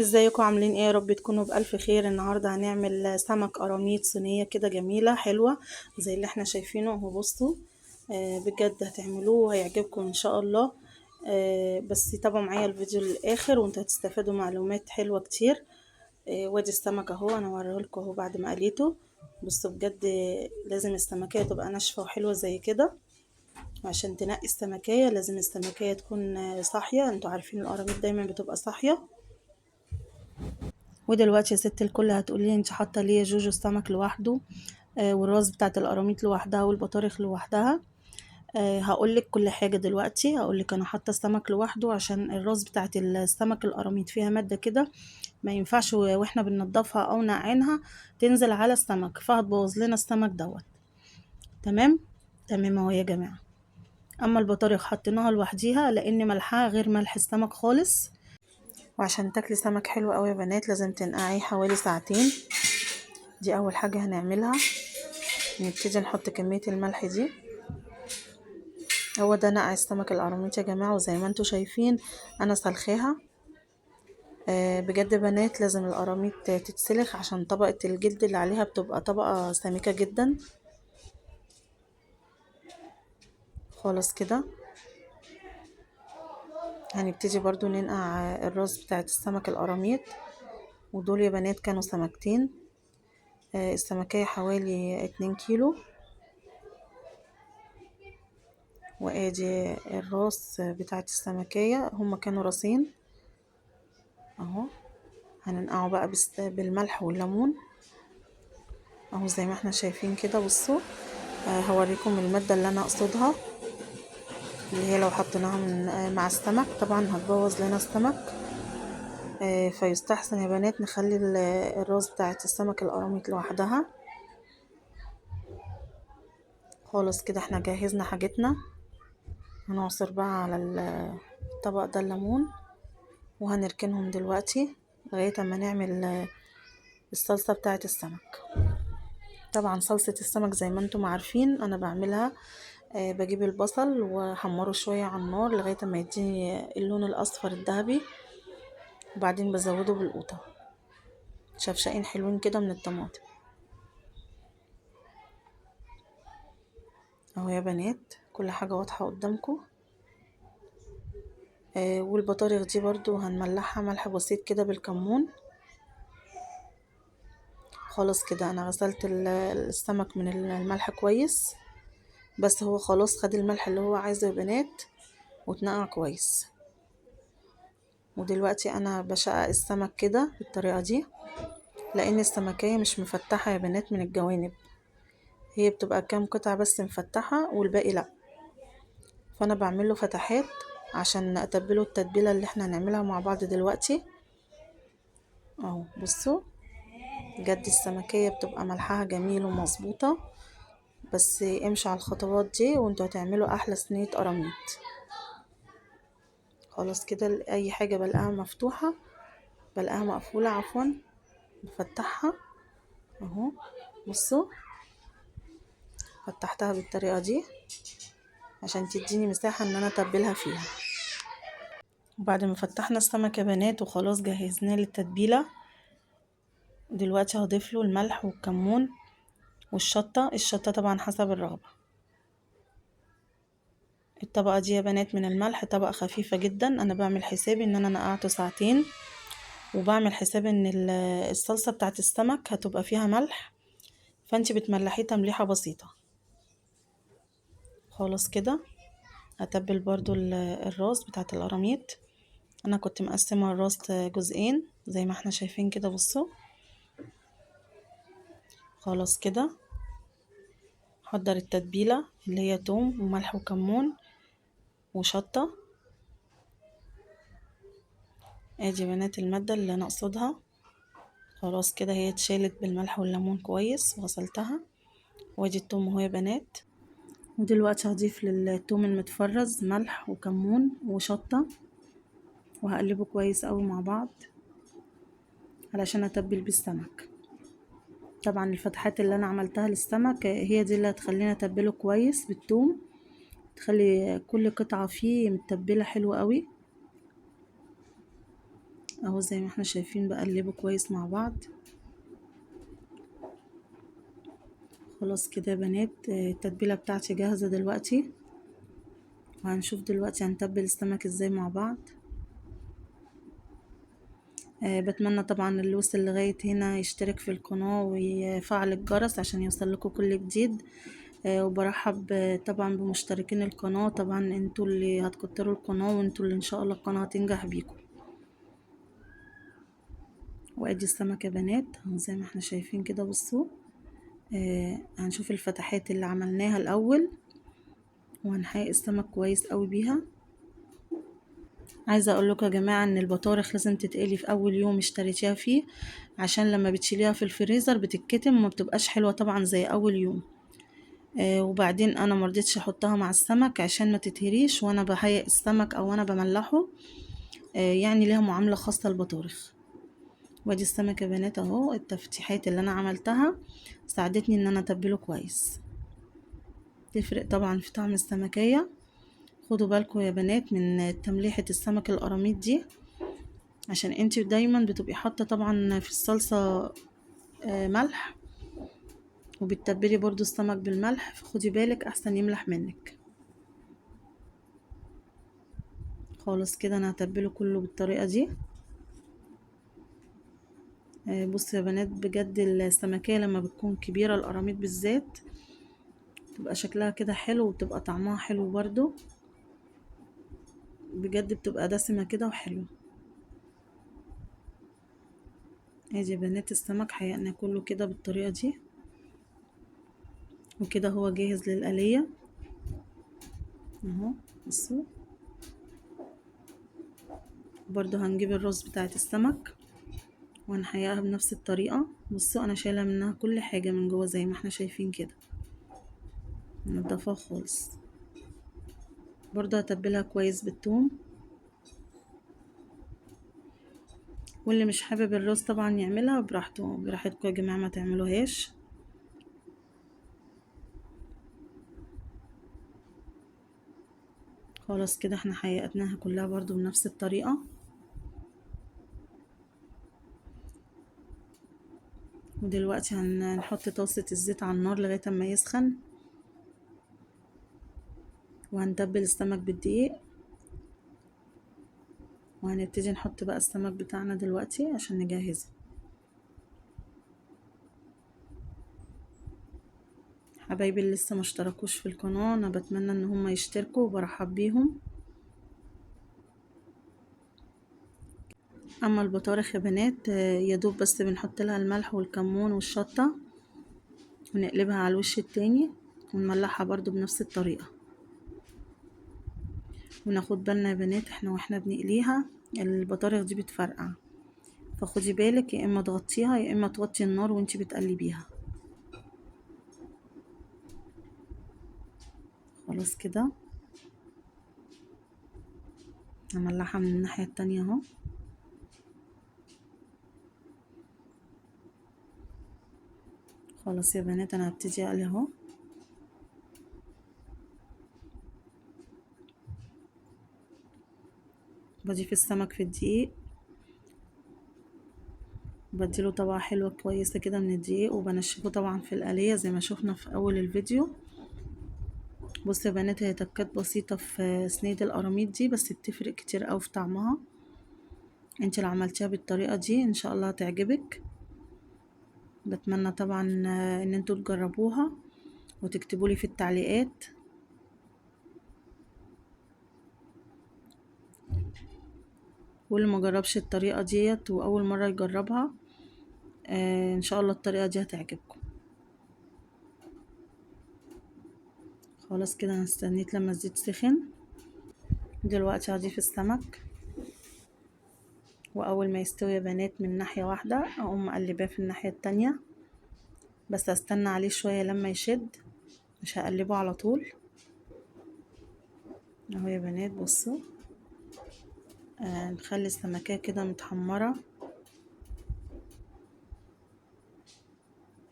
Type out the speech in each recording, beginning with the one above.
ازيكم عاملين ايه؟ يا رب تكونوا بألف خير. النهارده هنعمل سمك قراميط صينية كده جميلة حلوة زي اللي احنا شايفينه اهو. بصوا بجد هتعملوه وهيعجبكم ان شاء الله. بس تابعوا معايا الفيديو للآخر وانتوا هتستفادوا معلومات حلوة كتير. وادي السمك اهو، انا هوريهولكم اهو بعد ما قليته. بصوا بجد لازم السمكية تبقى ناشفة وحلوة زي كده. وعشان تنقي السمكية لازم السمكية تكون صاحية. انتوا عارفين القراميط دايما بتبقى صاحية. ودلوقتي يا ست الكل هتقولي انت حاطه ليه جوجو السمك لوحده والراس بتاعت القراميط لوحدها والبطارخ لوحدها. هقولك كل حاجه دلوقتي. هقولك انا حاطه السمك لوحده عشان الراس بتاعت السمك القراميط فيها ماده كده ما ينفعش واحنا بننضفها او نعينها تنزل على السمك فهتبوظ لنا السمك دوت. تمام تمام اهو يا جماعه. اما البطارخ حطيناها لوحديها لان ملحها غير ملح السمك خالص. وعشان تاكلي سمك حلو قوي يا بنات لازم تنقعيه حوالي ساعتين. دي اول حاجة هنعملها. نبتدي نحط كمية الملح دي. هو ده نقع السمك القراميط يا جماعة، وزي ما انتوا شايفين انا سلخاها. بجد بنات لازم القراميط تتسلخ عشان طبقة الجلد اللي عليها بتبقى طبقة سميكة جدا. خلاص كده هنبتدي برضو ننقع الراس بتاعت السمك القراميط. ودول يا بنات كانوا سمكتين. السمكية حوالي 2 كيلو. وادي الراس بتاعت السمكية، هما كانوا راسين اهو. هننقعه بقى بالملح والليمون اهو زي ما احنا شايفين كده. بصوا هوريكم المادة اللي انا اقصدها، اللي هي لو حطيناها من مع السمك طبعا هتبوظ لنا السمك. فيستحسن يا بنات نخلي الراس بتاعت السمك القراميط لوحدها. خلاص كده احنا جهزنا حاجتنا. هنعصر بقى على الطبق ده الليمون وهنركنهم دلوقتي لغاية اما نعمل الصلصة بتاعت السمك. طبعا صلصة السمك زي ما انتم عارفين انا بعملها. بجيب البصل واحمره شوية على النار لغاية ما يديني اللون الاصفر الذهبي، وبعدين بزوده بالقوطة شفشقين حلوين كده من الطماطم اهو يا بنات. كل حاجة واضحة قدامكم. والبطارخ دي برضو هنملحها ملح بسيط كده بالكمون. خلاص كده انا غسلت السمك من الملح كويس، بس هو خلاص خد الملح اللي هو عايزه يا بنات واتنقع كويس. ودلوقتي انا بشقق السمك كده بالطريقة دي لان السمكية مش مفتحة يا بنات من الجوانب، هي بتبقى كام قطعة بس مفتحة والباقي لا. فانا بعمله فتحات عشان اتبله التتبيلة اللي احنا هنعملها مع بعض دلوقتي اهو. بصوا بجد السمكية بتبقى ملحها جميل ومظبوطة. بس امشي على الخطوات دي وانتوا هتعملوا احلى صينية قراميط. خلاص كده اي حاجة بلاقيها مفتوحة بلاقيها مقفولة عفوا بفتحها اهو. بصوا فتحتها بالطريقة دي عشان تديني مساحة ان انا اتبلها فيها. وبعد ما فتحنا السمك يا بنات وخلاص جهزناه للتتبيلة، دلوقتي هضيف له الملح والكمون والشطة. الشطة طبعا حسب الرغبة. الطبقة دي يا بنات من الملح طبقة خفيفة جدا. انا بعمل حسابي ان انا نقعته ساعتين، وبعمل حساب ان الصلصة بتاعت السمك هتبقى فيها ملح، فانتي بتملحيه تمليحة بسيطة. خلاص كده هتبل برضو الراس بتاعت القراميط. انا كنت مقسمة الراس جزئين زي ما احنا شايفين كده. بصوا خلاص كده حضر التتبيلة اللي هي توم وملح وكمون وشطة. ادي بنات المادة اللي انا اقصدها. خلاص كده هي اتشالت بالملح والليمون كويس وغسلتها. وادي التوم اهو يا بنات. ودلوقتي هضيف للثوم المتفرز ملح وكمون وشطة وهقلبه كويس قوي مع بعض علشان اتبل بيه السمك. طبعا الفتحات اللي انا عملتها للسمك هي دي اللي هتخلينا اتبله كويس بالثوم، تخلي كل قطعة فيه متبلة حلوة قوي. اهو زي ما احنا شايفين بقلبه كويس مع بعض. خلاص كده يا بنات، التتبيلة بتاعتي جاهزة دلوقتي، وهنشوف دلوقتي هنتبل السمك ازاي مع بعض. بتمنى طبعا اللي وصل لغاية هنا يشترك في القناة ويفعل الجرس عشان يوصل لكم كل جديد. وبرحب طبعا بمشتركين القناة، طبعا انتوا اللي هتكتروا القناة وانتوا اللي ان شاء الله القناة هتنجح بيكم. وادي السمك يا بنات زي ما احنا شايفين كده، بصوا. هنشوف الفتحات اللي عملناها الاول، وهنحقق السمك كويس قوي بيها. عايزه اقول لكم يا جماعه ان البطارخ لازم تتقلي في اول يوم اشتريتيها فيه، عشان لما بتشيليها في الفريزر بتتكتم وما بتبقاش حلوه طبعا زي اول يوم. وبعدين انا مرضتش احطها مع السمك عشان ما تتهريش وانا بهيئ السمك او انا بملحه. يعني ليها معامله خاصه البطارخ. وادي السمك يا بنات اهو، التفتيحات اللي انا عملتها ساعدتني ان انا اتبله كويس. تفرق طبعا في طعم السمكية. خدوا بالكم يا بنات من تمليحة السمك القراميط دي، عشان انتي دايما بتبقي حاطة طبعا في الصلصة ملح، وبتتبلي برضو السمك بالملح، فخدي بالك احسن يملح منك. خالص كده انا هتبله كله بالطريقة دي. بصوا يا بنات، بجد السمكية لما بتكون كبيرة القراميط بالذات بتبقى شكلها كده حلو، وبتبقى طعمها حلو برضو، بجد بتبقى دسمة كده وحلو. ادي يا بنات السمك حيقنا كله كده بالطريقة دي، وكده هو جاهز للقلية اهو. بصوا، برضو هنجيب الرز بتاعت السمك وهنحيقها بنفس الطريقة. بصوا انا شايلة منها كل حاجة من جوه زي ما احنا شايفين كده، منضفة خالص. برضو هتبلها كويس بالثوم. واللي مش حابب الرز طبعا يعملها براحته، براحتكم يا جماعة، ما تعملوهاش. خلاص كده احنا حيقتناها كلها برضو بنفس الطريقة. ودلوقتي هنحط طاسة الزيت على النار لغاية ما يسخن، وهنتبل السمك بالدقيق، وهنبتدي نحط بقى السمك بتاعنا دلوقتي عشان نجهزه. حبايبي اللي لسه ما اشتركوش في القناة، انا بتمنى ان هم يشتركوا وبرحب بيهم. اما البطارخ يا بنات يا دوب بس بنحط لها الملح والكمون والشطة، ونقلبها على الوش التاني، ونملحها برضو بنفس الطريقة. وناخد بالنا يا بنات احنا واحنا بنقليها البطارخ دي بتفرقع، فخدي بالك يا اما تغطيها يا اما توطي النار وانتي بتقلبيها. خلاص كده هملحها من الناحية التانية اهو. خلاص يا بنات انا هبتدي اقلي اهو. بضيف السمك في الدقيق، بديله طبقة حلوة كويسة كده من الدقيق، وبنشفه طبعا في القلية زي ما شفنا في اول الفيديو. بصوا يا بنات، هي تكات بسيطة في صينية القراميط دي، بس بتفرق كتير اوي في طعمها. انت لو عملتيها بالطريقة دي ان شاء الله هتعجبك. بتمنى طبعا ان انتوا تجربوها وتكتبولي في التعليقات. واللي ما جربش الطريقة ديت واول مرة يجربها ان شاء الله الطريقة دي هتعجبكم. خلاص كده انا استنيت لما الزيت سخن. دلوقتي هضيف السمك، واول ما يستوي يا بنات من ناحية واحدة اقوم مقلباه في الناحية التانية، بس استنى عليه شوية لما يشد، مش هقلبه على طول. اهو يا بنات بصوا، نخلي السمكية كده متحمرة.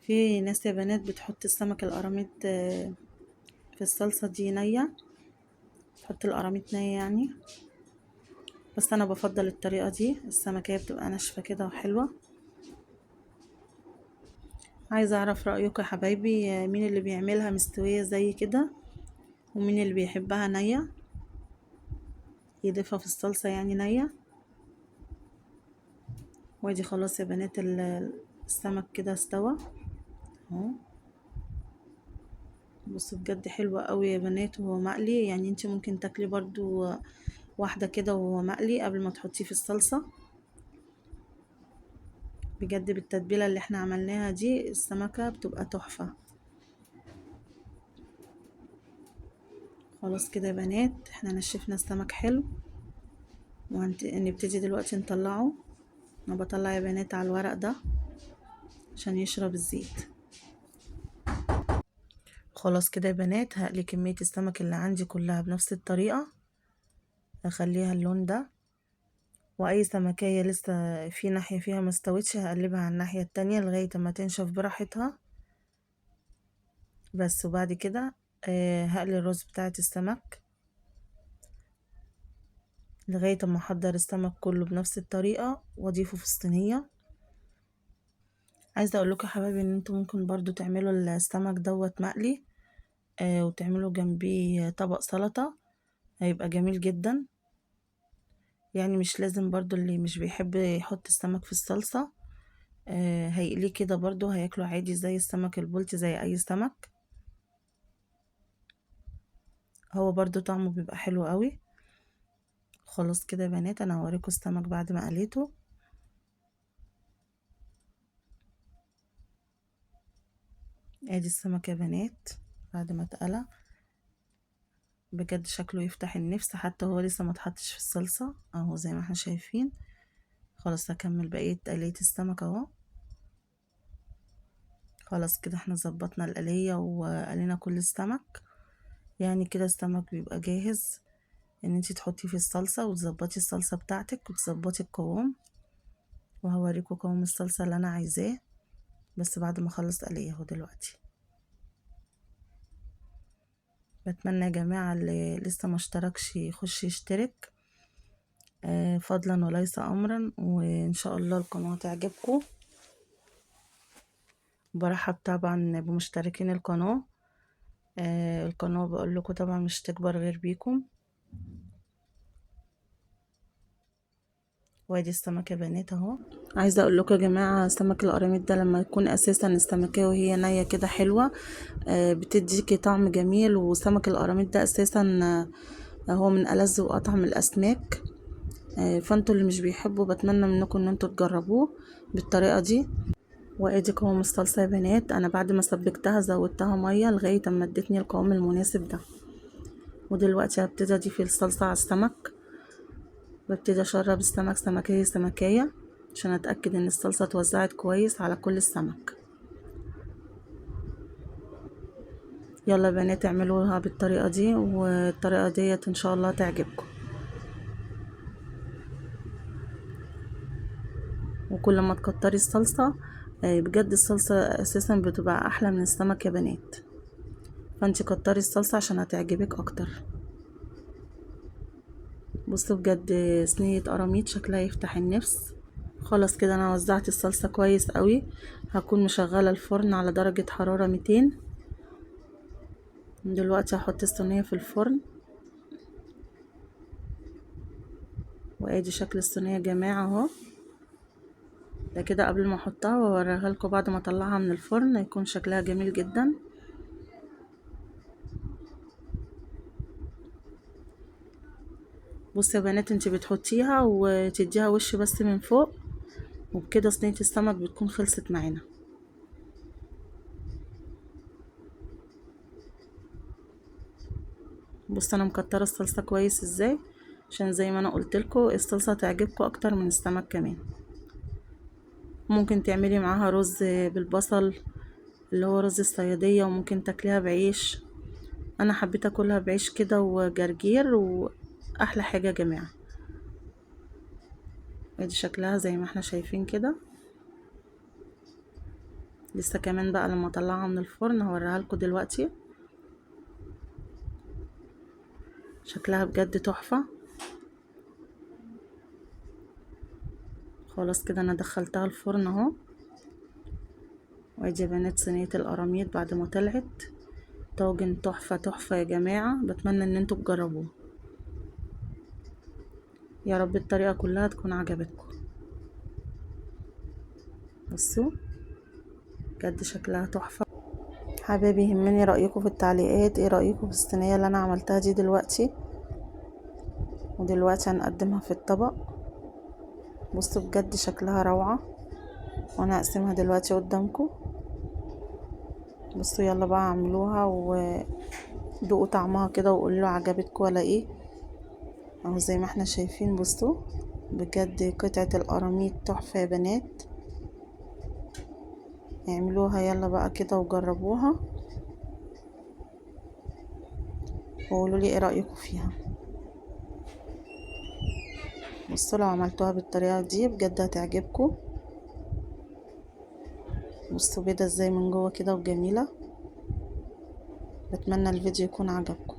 في ناس يا بنات بتحط السمك القراميط في الصلصة دي نية، تحط القراميط نية يعني. بس انا بفضل الطريقة دي، السمكية بتبقى ناشفة كده وحلوة. عايزة اعرف رأيكم يا حبايبي، مين اللي بيعملها مستوية زي كده ومين اللي بيحبها نية، يضيفها في الصلصة يعني نية. وادي خلاص يا بنات السمك كده استوى اهو. بصوا بجد حلوة قوي يا بنات وهو مقلي، يعني انت ممكن تاكلي برضو واحدة كده وهو مقلي قبل ما تحطيه في الصلصة. بجد بالتتبيلة اللي احنا عملناها دي السمكة بتبقى تحفة. خلاص كده يا بنات احنا نشفنا السمك حلو، ونبتدي دلوقتي نطلعه. انا بطلع يا بنات على الورق ده عشان يشرب الزيت. خلاص كده يا بنات هقلي كمية السمك اللي عندي كلها بنفس الطريقة، اخليها اللون ده. واي سمكية لسه في ناحية فيها مستوتش هقلبها على الناحية التانية لغاية ما تنشف براحتها بس. وبعد كده هقلي الرز بتاعت السمك لغاية ما احضر السمك كله بنفس الطريقة واضيفه في الصينية. عايزة اقول لكم يا حبايبي ان انتوا ممكن برضو تعملوا السمك دوت مقلي وتعملوا جنبيه طبق سلطة، هيبقى جميل جدا. يعني مش لازم برضو اللي مش بيحب يحط السمك في الصلصة هيقليه كده برضو هياكله عادي زي السمك البلطي زي اي سمك. هو برضو طعمه بيبقى حلو قوي. خلاص كده يا بنات انا هوريكم السمك بعد ما قليته. ادي السمك يا بنات بعد ما اتقلى، بجد شكله يفتح النفس حتى هو لسه ما اتحطش في الصلصة اهو زي ما احنا شايفين. خلاص هكمل بقية تقلية السمك اهو. خلاص كده احنا ظبطنا القلية وقلينا كل السمك، يعني كده السمك بيبقى جاهز ان انتي تحطيه في الصلصة وتظبطي الصلصة بتاعتك وتظبطي القوام. وهوريكم قوام الصلصة اللي انا عايزاه بس بعد ما اخلص قليه اهو دلوقتي. بتمنى يا جماعة اللي لسه ما اشتركش يخش يشترك فضلا وليس امرا، وان شاء الله القناة تعجبكم. برحب طبعا بمشتركين القناة. القناة بقول لكم طبعا مش تكبر غير بيكم. وادي السمك يا بنات اهو. عايزه اقول لكم يا جماعه سمك القراميط ده لما يكون اساسا السمكيه وهي نيه كده حلوه بتديكي طعم جميل. وسمك القراميط ده اساسا هو من ألذ واطعم الاسماك. فانتوا اللي مش بيحبوا بتمنى منكم ان انتوا تجربوه بالطريقه دي. وادي قوام الصلصه يا بنات، انا بعد ما سبكتها زودتها ميه لغايه اما ادتني القوام المناسب ده. ودلوقتي هبتدي اضيف الصلصه على السمك، ببتدي اشرب السمك سمكية سمكية عشان اتأكد ان الصلصة اتوزعت كويس على كل السمك. يلا يا بنات اعملوها بالطريقة دي والطريقة ديت ان شاء الله تعجبكم. وكل ما تكتري الصلصة بجد الصلصة اساسا بتبقى احلى من السمك يا بنات، فانتي كتري الصلصة عشان هتعجبك اكتر. بصوا بجد صينية قراميط شكلها يفتح النفس. خلاص كده انا وزعت الصلصة كويس قوي. هكون مشغلة الفرن على درجة حرارة 200. دلوقتي هحط الصينية في الفرن. وادي شكل الصينية يا جماعة اهو. ده كده قبل ما احطها واوريها لكم بعد ما اطلعها من الفرن هيكون شكلها جميل جدا. بصوا يا بنات انتي بتحطيها وتديها وش بس من فوق وبكده صينية السمك بتكون خلصت معانا. بصوا انا مكتره الصلصه كويس ازاي عشان زي ما انا قلت لكم الصلصه تعجبكم اكتر من السمك كمان. ممكن تعملي معاها رز بالبصل اللي هو رز الصياديه، وممكن تاكليها بعيش. انا حبيت اكلها بعيش كده وجرجير واحلى حاجه يا جماعه. ادي شكلها زي ما احنا شايفين كده. لسه كمان بقى لما اطلعها من الفرن هوريها لكم دلوقتي. شكلها بجد تحفه. خلاص كده انا دخلتها الفرن اهو. وادي يا بنات صينية القراميط بعد ما طلعت. طاجن تحفة تحفة يا جماعة، بتمنى ان انتوا تجربوه. يا رب الطريقة كلها تكون عجبتكم. بصوا بجد شكلها تحفة. حبايبي يهمني رأيكم في التعليقات، ايه رأيكم في الصينية اللي انا عملتها دي دلوقتي. ودلوقتي هنقدمها في الطبق. بصوا بجد شكلها روعة، وانا هقسمها دلوقتي قدامكم. بصوا يلا بقى اعملوها ودوقوا طعمها كده وقولوا عجبتكم ولا ايه. اهو زي ما احنا شايفين، بصوا بجد قطعة القراميط تحفة يا بنات. اعملوها يلا بقى كده وجربوها وقولوا لي ايه رأيكم فيها. بصوا لو عملتوها بالطريقة دي بجد هتعجبكم. بصوا بيضة ازاي من جوه كده وجميلة. بتمنى الفيديو يكون عجبكم.